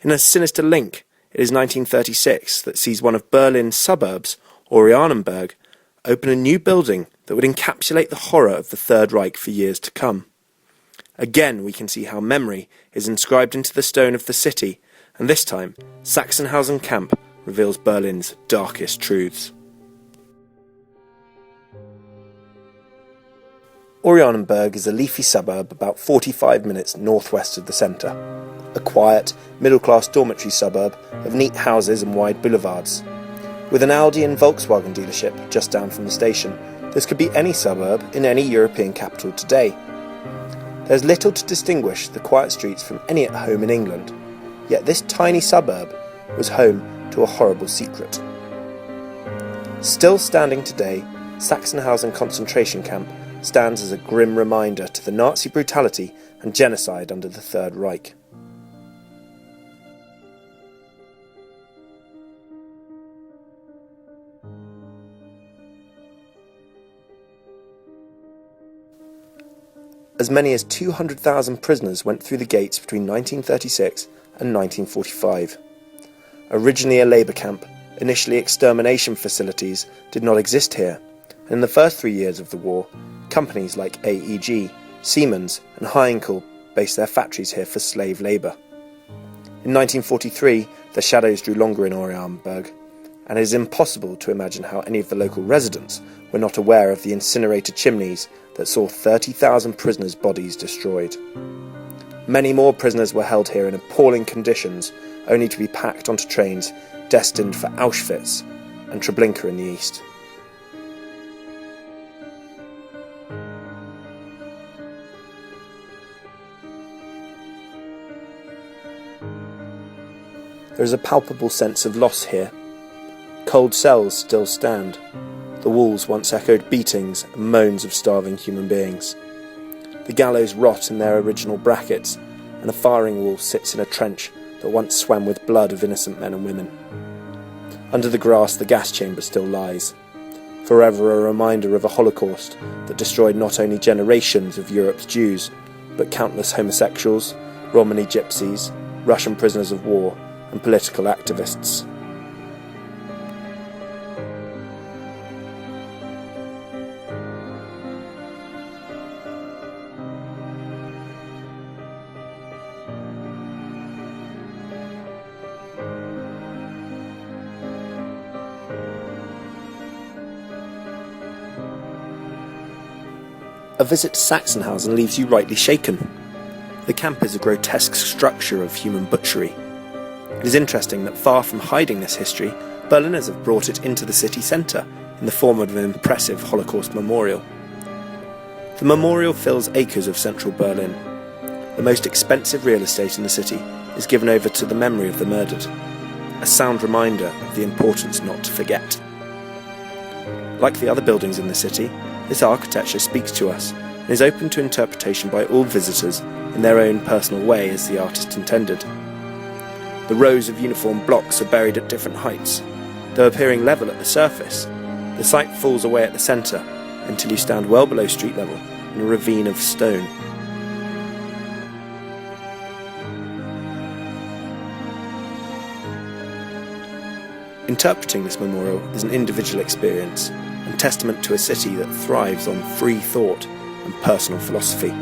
In a sinister link, it is 1936 that sees one of Berlin's suburbs, Oranienburg, open a new building that would encapsulate the horror of the Third Reich for years to come. Again, we can see how memory is inscribed into the stone of the city, and this time, Sachsenhausen Camp reveals Berlin's darkest truths. Oranienburg is a leafy suburb about 45 minutes northwest of the centre. A quiet, middle-class dormitory suburb of neat houses and wide boulevards. With an Audi and Volkswagen dealership just down from the station, this could be any suburb in any European capital today. There's little to distinguish the quiet streets from any at home in England, yet this tiny suburb was home to a horrible secret. Still standing today, Sachsenhausen concentration camp stands as a grim reminder to the Nazi brutality and genocide under the Third Reich. As many as 200,000 prisoners went through the gates between 1936 and 1945. Originally a labour camp, initially extermination facilities did not exist here, and in the first 3 years of the war, companies like AEG, Siemens and Heinkel based their factories here for slave labour. In 1943, the shadows drew longer in Oranienburg, and it is impossible to imagine how any of the local residents were not aware of the incinerator chimneys that saw 30,000 prisoners' bodies destroyed. Many more prisoners were held here in appalling conditions, only to be packed onto trains destined for Auschwitz and Treblinka in the east. There is a palpable sense of loss here. Cold cells still stand. The walls once echoed beatings and moans of starving human beings. The gallows rot in their original brackets, and a firing wall sits in a trench that once swam with blood of innocent men and women. Under the grass, the gas chamber still lies, forever a reminder of a Holocaust that destroyed not only generations of Europe's Jews, but countless homosexuals, Romani gypsies, Russian prisoners of war, and political activists. A visit to Sachsenhausen leaves you rightly shaken. The camp is a grotesque structure of human butchery. It is interesting that far from hiding this history, Berliners have brought it into the city centre in the form of an impressive Holocaust memorial. The memorial fills acres of central Berlin. The most expensive real estate in the city is given over to the memory of the murdered, a sound reminder of the importance not to forget. Like the other buildings in the city, this architecture speaks to us and is open to interpretation by all visitors in their own personal way as the artist intended. The rows of uniform blocks are buried at different heights. Though appearing level at the surface, the site falls away at the centre until you stand well below street level in a ravine of stone. Interpreting this memorial is an individual experience and testament to a city that thrives on free thought and personal philosophy.